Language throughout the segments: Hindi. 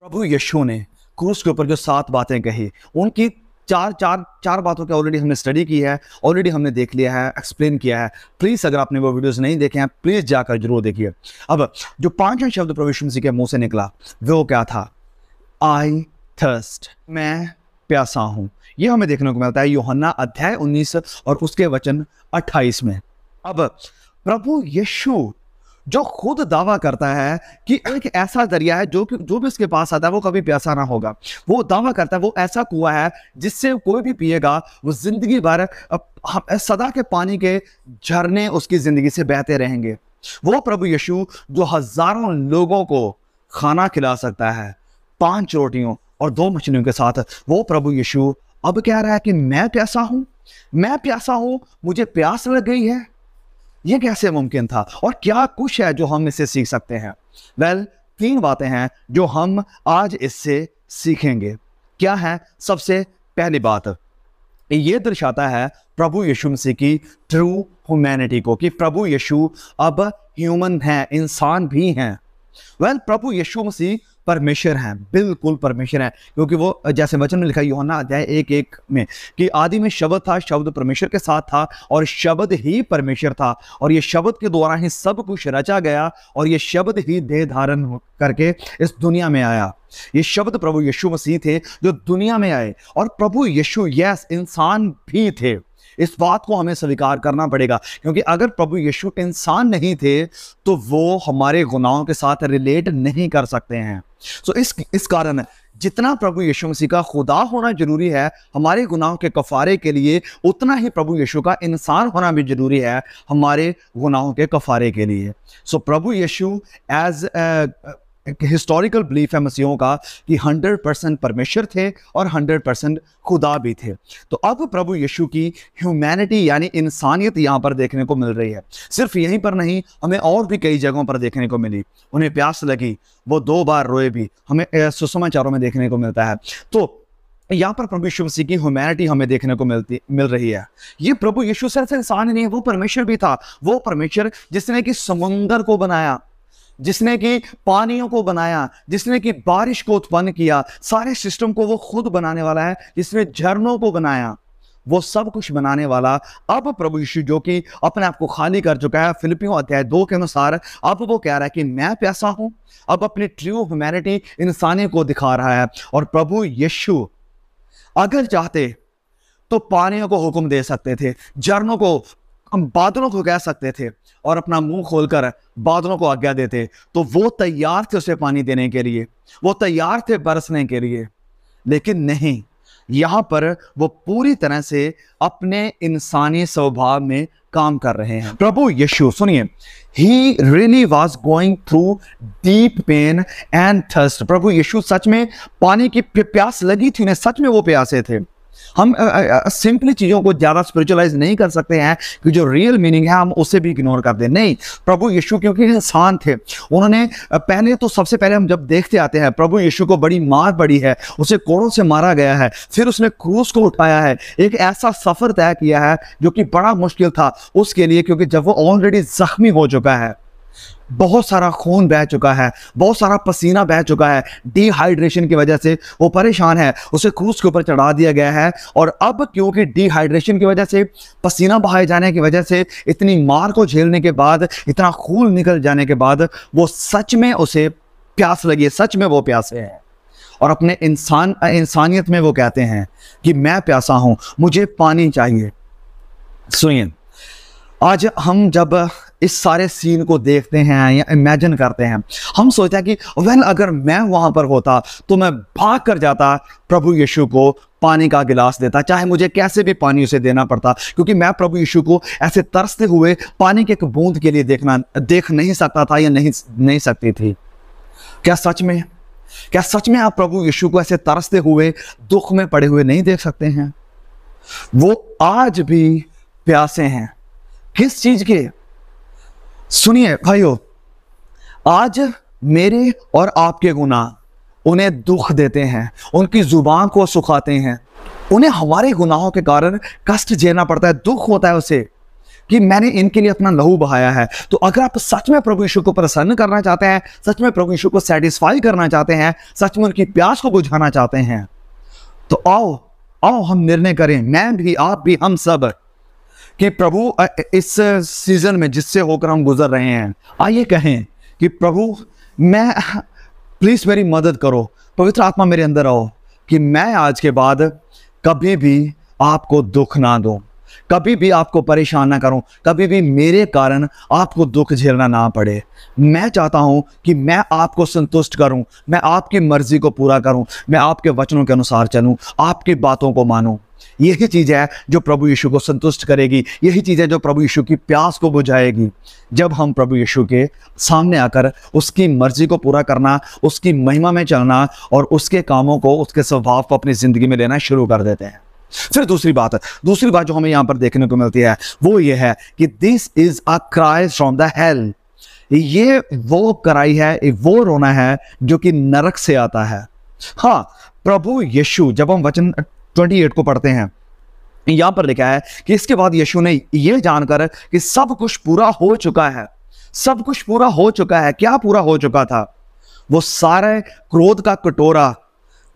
प्रभु यीशु ने क्रूस के ऊपर जो 7 बातें कही, उनकी चार बातों की ऑलरेडी हमने स्टडी की है, ऑलरेडी हमने देख लिया है, एक्सप्लेन किया है। प्लीज़ अगर आपने वो वीडियोस नहीं देखे हैं, प्लीज़ जाकर जरूर देखिए। अब जो 5वां शब्द प्रभु यीशु मसीह के मुंह से निकला वो क्या था? आई थर्स्ट, मैं प्यासा हूँ। ये हमें देखने को मिलता है यूहन्ना अध्याय 19 और उसके वचन 28 में। अब प्रभु यीशु जो खुद दावा करता है कि एक ऐसा दरिया है जो भी उसके पास आता है वो कभी प्यासा ना होगा। वो दावा करता है वो ऐसा कुआं है जिससे कोई भी पिएगा वो जिंदगी भर सदा के पानी के झरने उसकी जिंदगी से बहते रहेंगे। वो प्रभु यीशु जो हजारों लोगों को खाना खिला सकता है 5 रोटियों और 2 मछलियों के साथ, वो प्रभु यीशु अब कह रहा है कि मैं प्यासा हूं, मैं प्यासा हूं, मुझे प्यास लग गई है। ये कैसे मुमकिन था और क्या कुछ है जो हम इससे सीख सकते हैं? वेल, 3 बातें हैं जो हम आज इससे सीखेंगे। क्या है? सबसे पहली बात, ये दर्शाता है प्रभु यीशु मसीह की ट्रू ह्यूमैनिटी को, कि प्रभु यीशु अब ह्यूमन है, इंसान भी हैं। वेल, प्रभु यीशु मसीह परमेश्वर हैं, बिल्कुल परमेश्वर हैं, क्योंकि वो जैसे वचन में लिखा है यूहन्ना अध्याय 1:1 में कि आदि में शब्द था, शब्द परमेश्वर के साथ था और शब्द ही परमेश्वर था, और ये शब्द के द्वारा ही सब कुछ रचा गया और ये शब्द ही देह धारण करके इस दुनिया में आया। ये शब्द प्रभु यीशु मसीह थे जो दुनिया में आए, और प्रभु यीशु यस इंसान भी थे। इस बात को हमें स्वीकार करना पड़ेगा, क्योंकि अगर प्रभु यीशु इंसान नहीं थे तो वो हमारे गुनाहों के साथ रिलेट नहीं कर सकते हैं। सो इस कारण जितना प्रभु यीशु मसीह का खुदा होना जरूरी है हमारे गुनाहों के कफारे के लिए, उतना ही प्रभु यीशु का इंसान होना भी जरूरी है हमारे गुनाहों के कफारे के लिए। सो प्रभु यीशु एज एक हिस्टोरिकल बिलीफ है मसीहों का कि 100% परमेश्वर थे और 100% खुदा भी थे। तो अब प्रभु यीशु की ह्यूमैनिटी यानी इंसानियत यहाँ पर देखने को मिल रही है। सिर्फ यहीं पर नहीं, हमें और भी कई जगहों पर देखने को मिली। उन्हें प्यास लगी, वो 2 बार रोए भी, हमें सुसमाचारों में देखने को मिलता है। तो यहाँ पर प्रभु यीशु मसीह की ह्यूमैनिटी हमें देखने को मिल रही है। ये प्रभु यीशु सिर्फ इंसान ही नहीं, वो परमेश्वर भी था। वो परमेश्वर जिसने कि समुंदर को बनाया, जिसने कि पानियों को बनाया, जिसने कि बारिश को उत्पन्न किया, सारे सिस्टम को वो खुद बनाने वाला है, जिसने झरनों को बनाया, वो सब कुछ बनाने वाला अब प्रभु यीशु जो कि अपने आप को खाली कर चुका है, फिलिपियों अध्याय 2 के अनुसार अब वो कह रहा है कि मैं प्यासा हूं। अब अपनी ट्रू ह्यूमैनिटी इंसानियत को दिखा रहा है। और प्रभु यीशु अगर चाहते तो पानियों को हुक्म दे सकते थे, झरनों को, बादलों को कह सकते थे और अपना मुंह खोलकर बादलों को आज्ञा देते, तो वो तैयार थे उसे पानी देने के लिए, वो तैयार थे बरसने के लिए। लेकिन नहीं, यहां पर वो पूरी तरह से अपने इंसानी स्वभाव में काम कर रहे हैं। प्रभु यीशु सुनिए, he really was going through deep pain and thirst. प्रभु यीशु सच में पानी की प्यास लगी थी उन्हें, सच में वो प्यासे थे। हम सिंपली चीज़ों को ज़्यादा स्पिरिचुअलाइज नहीं कर सकते हैं कि जो रियल मीनिंग है हम उसे भी इग्नोर कर दें। नहीं, प्रभु यीशु क्योंकि इंसान थे, उन्होंने पहले तो सबसे पहले हम जब देखते आते हैं प्रभु यीशु को बड़ी मार पड़ी है, उसे कोड़ों से मारा गया है, फिर उसने क्रूस को उठाया है, एक ऐसा सफ़र तय किया है जो कि बड़ा मुश्किल था उसके लिए, क्योंकि जब वो ऑलरेडी जख्मी हो चुका है, बहुत सारा खून बह चुका है, बहुत सारा पसीना बह चुका है, डिहाइड्रेशन की वजह से वो परेशान है, उसे क्रूस के ऊपर चढ़ा दिया गया है। और अब क्योंकि डिहाइड्रेशन की वजह से, पसीना बहाए जाने की वजह से, इतनी मार को झेलने के बाद, इतना खून निकल जाने के बाद वो सच में उसे प्यास लगी है, सच में वो प्यासे हैं। और अपने इंसानियत में वो कहते हैं कि मैं प्यासा हूँ, मुझे पानी चाहिए। सुनिए, आज हम जब इस सारे सीन को देखते हैं या इमेजिन करते हैं, हम सोचते हैं कि वेल अगर मैं वहाँ पर होता तो मैं भाग कर जाता, प्रभु यीशु को पानी का गिलास देता, चाहे मुझे कैसे भी पानी उसे देना पड़ता, क्योंकि मैं प्रभु यीशु को ऐसे तरसते हुए पानी के एक बूंद के लिए देख नहीं सकता था या नहीं सकती थी। क्या सच में आप प्रभु यीशु को ऐसे तरसते हुए, दुख में पड़े हुए नहीं देख सकते हैं? वो आज भी प्यासे हैं। किस चीज के? सुनिए भाइयों, आज मेरे और आपके गुनाह उन्हें दुख देते हैं, उनकी जुबान को सुखाते हैं, उन्हें हमारे गुनाहों के कारण कष्ट झेलना पड़ता है, दुख होता है उसे। कि मैंने इनके लिए अपना लहू बहाया है। तो अगर आप सच में प्रभु यीशु को प्रसन्न करना चाहते हैं, सच में प्रभु यीशु को सेटिस्फाई करना चाहते हैं, सच में उनकी प्यास को बुझाना चाहते हैं, तो आओ आओ हम निर्णय करें, मैं भी, आप भी, हम सब, कि प्रभु इस सीजन में जिससे होकर हम गुजर रहे हैं, आइए कहें कि प्रभु मैं, प्लीज मेरी मदद करो, पवित्र आत्मा मेरे अंदर आओ, कि मैं आज के बाद कभी भी आपको दुख ना दूं, कभी भी आपको परेशान ना करूं, कभी भी मेरे कारण आपको दुख झेलना ना पड़े। मैं चाहता हूं कि मैं आपको संतुष्ट करूं, मैं आपकी मर्जी को पूरा करूं, मैं आपके वचनों के अनुसार चलूं, आपकी बातों को मानूं। यही चीज़ है जो प्रभु यीशु को संतुष्ट करेगी, यही चीज़ है जो प्रभु यीशु की प्यास को बुझाएगी। जब हम प्रभु यीशु के सामने आकर उसकी मर्जी को पूरा करना, उसकी महिमा में चलना और उसके कामों को, उसके स्वभाव को अपनी ज़िंदगी में लेना शुरू कर देते हैं। फिर दूसरी बात जो हमें यहाँ पर देखने को मिलती है वो ये है कि this is a cry from the hell. ये वो कराई है, वो रोना है जो कि नरक से आता है। हाँ, प्रभु यीशु, जब हम वचन 28 को पढ़ते हैं, यहां पर लिखा है कि इसके बाद यीशु ने यह जानकर कि सब कुछ पूरा हो चुका है, सब कुछ पूरा हो चुका है। क्या पूरा हो चुका था? वो सारे क्रोध का कटोरा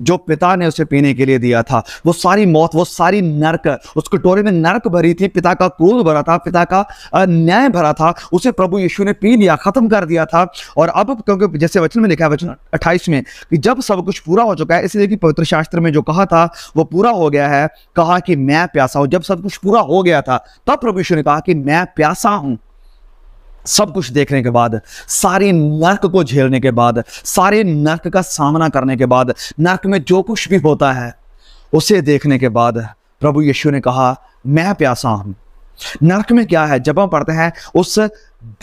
जो पिता ने उसे पीने के लिए दिया था, वो सारी मौत, वो सारी नरक, उस कटोरे में नरक भरी थी, पिता का क्रोध भरा था, पिता का न्याय भरा था, उसे प्रभु यीशु ने पी लिया, खत्म कर दिया था। और अब क्योंकि जैसे वचन में लिखा है, वचन 28 में, कि जब सब कुछ पूरा हो चुका है, इसलिए कि पवित्र शास्त्र में जो कहा था वो पूरा हो गया है, कहा कि मैं प्यासा हूं। जब सब कुछ पूरा हो गया था तब प्रभु यीशु ने कहा कि मैं प्यासा हूं। सब कुछ देखने के बाद, सारी नरक को झेलने के बाद, सारे नरक का सामना करने के बाद, नरक में जो कुछ भी होता है उसे देखने के बाद प्रभु यीशु ने कहा मैं प्यासा हूं। नरक में क्या है? जब हम पढ़ते हैं उस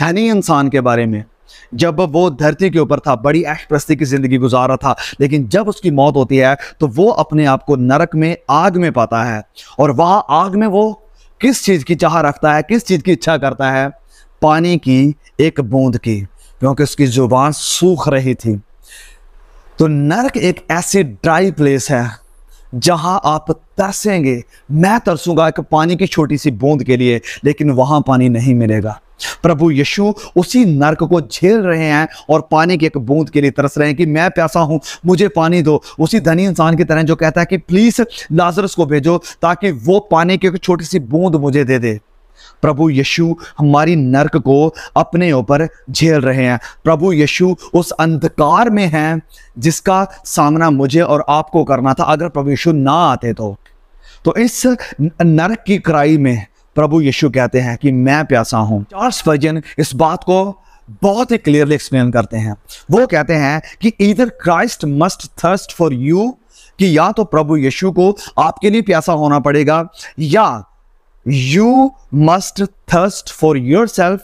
धनी इंसान के बारे में, जब वो धरती के ऊपर था, बड़ी ऐश-प्रस्ती की जिंदगी गुजार रहा था, लेकिन जब उसकी मौत होती है तो वो अपने आप को नरक में, आग में पाता है। और वहां आग में वो किस चीज की चाह रखता है, किस चीज की इच्छा करता है? पानी की एक बूंद की, क्योंकि उसकी जुबान सूख रही थी। तो नरक एक ऐसी ड्राई प्लेस है जहां आप तरसेंगे। मैं तरसूंगा एक पानी की छोटी सी बूंद के लिए, लेकिन वहां पानी नहीं मिलेगा। प्रभु यीशु उसी नरक को झेल रहे हैं और पानी की एक बूंद के लिए तरस रहे हैं कि मैं प्यासा हूं, मुझे पानी दो। उसी धनी इंसान की तरह जो कहता है कि प्लीज लाजरस को भेजो ताकि वो पानी की एक छोटी सी बूंद मुझे दे दे। प्रभु यीशु हमारी नरक को अपने ऊपर झेल रहे हैं। प्रभु यीशु उस अंधकार में हैं जिसका सामना मुझे और आपको करना था अगर प्रभु यीशु ना आते तो इस नरक की कड़ाई में प्रभु यीशु कहते हैं कि मैं प्यासा हूं। चार्ल्स स्पर्जन इस बात को बहुत ही क्लियरली एक्सप्लेन करते हैं। वो कहते हैं कि either Christ must thirst for you, कि या तो प्रभु यीशु को आपके लिए प्यासा होना पड़ेगा, या you must thirst for yourself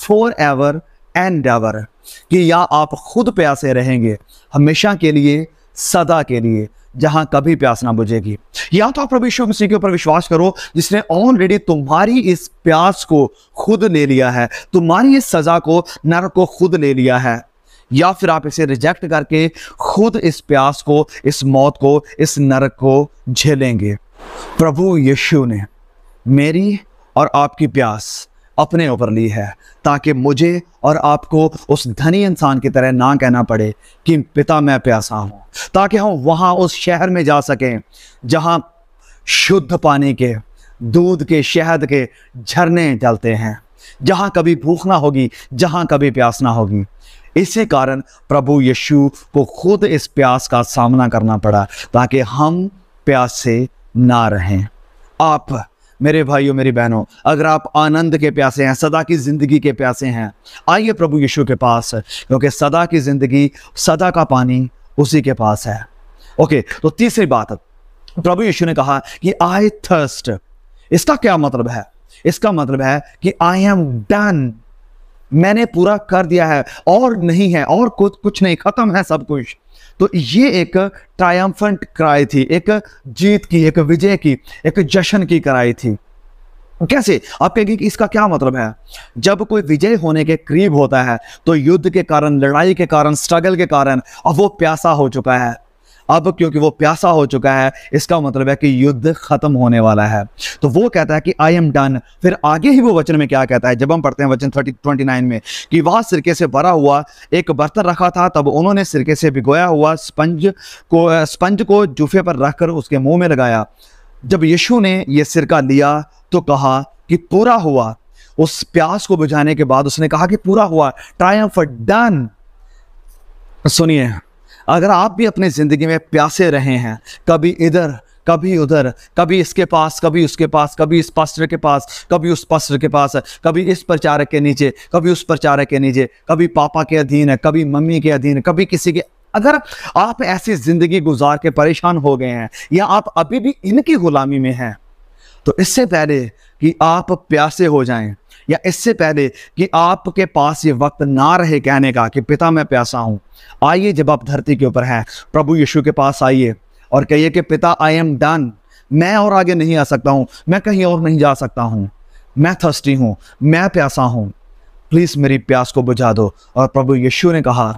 forever and ever, कि या आप खुद प्यासे रहेंगे हमेशा के लिए, सदा के लिए, जहां कभी प्यास ना बुझेगी। या तो आप प्रभु यीशु मसीह के ऊपर विश्वास करो जिसने ऑलरेडी तुम्हारी इस प्यास को खुद ले लिया है, तुम्हारी इस सजा को, नरक को खुद ले लिया है, या फिर आप इसे रिजेक्ट करके खुद इस प्यास को, इस मौत को, इस नरक को झेलेंगे। प्रभु यीशु ने मेरी और आपकी प्यास अपने ऊपर ली है ताकि मुझे और आपको उस धनी इंसान की तरह ना कहना पड़े कि पिता मैं प्यासा हूं, ताकि हम वहां उस शहर में जा सकें जहां शुद्ध पानी के, दूध के, शहद के झरने चलते हैं, जहां कभी भूख ना होगी, जहां कभी प्यास ना होगी। इसी कारण प्रभु यीशु को खुद इस प्यास का सामना करना पड़ा ताकि हम प्यास से ना रहें। आप मेरे भाइयों, मेरी बहनों, अगर आप आनंद के प्यासे हैं, सदा की जिंदगी के प्यासे हैं, आइए प्रभु यीशु के पास, क्योंकि सदा की जिंदगी, सदा का पानी उसी के पास है। ओके, तो तीसरी बात, प्रभु यीशु ने कहा कि आई थर्स्ट। इसका क्या मतलब है? इसका मतलब है कि आई एम डन, मैंने पूरा कर दिया है, और नहीं है, और कुछ नहीं, खत्म है सब कुछ। तो ये एक ट्रायम्फेंट क्राई थी, एक जीत की, एक विजय की, एक जश्न की क्राई थी। कैसे? आप कहेंगे कि इसका क्या मतलब है? जब कोई विजय होने के करीब होता है तो युद्ध के कारण, लड़ाई के कारण, स्ट्रगल के कारण अब वो प्यासा हो चुका है, अब क्योंकि वो प्यासा हो चुका है, इसका मतलब है कि युद्ध खत्म होने वाला है। तो वो कहता है कि आई एम डन। फिर आगे ही वो वचन में क्या कहता है, जब हम पढ़ते हैं वचन 29 में, कि वहाँ सिरके से भरा हुआ एक बर्तन रखा था, तब उन्होंने सिरके से भिगोया हुआ स्पंज को जूफे पर रखकर उसके मुंह में लगाया। जब यीशु ने यह सिरका लिया तो कहा कि पूरा हुआ। उस प्यास को बुझाने के बाद उसने कहा कि पूरा हुआ, ट्रायम्फ डन। सुनिए, अगर आप भी अपनी जिंदगी में प्यासे रहे हैं, कभी इधर कभी उधर, कभी इसके पास कभी उसके पास, कभी इस पास्टर के पास कभी उस पास्टर के पास, कभी इस प्रचारक के नीचे कभी उस प्रचारक के नीचे, कभी पापा के अधीन है कभी मम्मी के अधीन, कभी किसी के, अगर आप ऐसी जिंदगी गुजार के परेशान हो गए हैं या आप अभी भी इनकी गुलामी में हैं, तो इससे पहले कि आप प्यासे हो जाएं, या इससे पहले कि आपके पास ये वक्त ना रहे कहने का कि पिता मैं प्यासा हूं, आइए, जब आप धरती के ऊपर हैं, प्रभु यीशु के पास आइए और कहिए कि पिता आई एम डन, मैं और आगे नहीं आ सकता हूं, मैं कहीं और नहीं जा सकता हूं, मैं थर्स्टी हूं, मैं प्यासा हूं, प्लीज मेरी प्यास को बुझा दो। और प्रभु यीशु ने कहा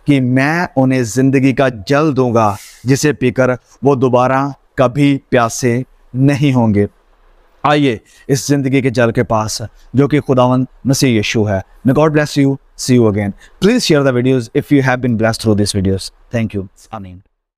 कि मैं उन्हें जिंदगी का जल दूंगा, जिसे पीकर वो दोबारा कभी प्यासे नहीं होंगे। आइए इस जिंदगी के जल के पास जो कि खुदावंद मसीह यीशु है। May God bless you. See you again. Please share the videos if you have been blessed through these videos. Thank you. Amen.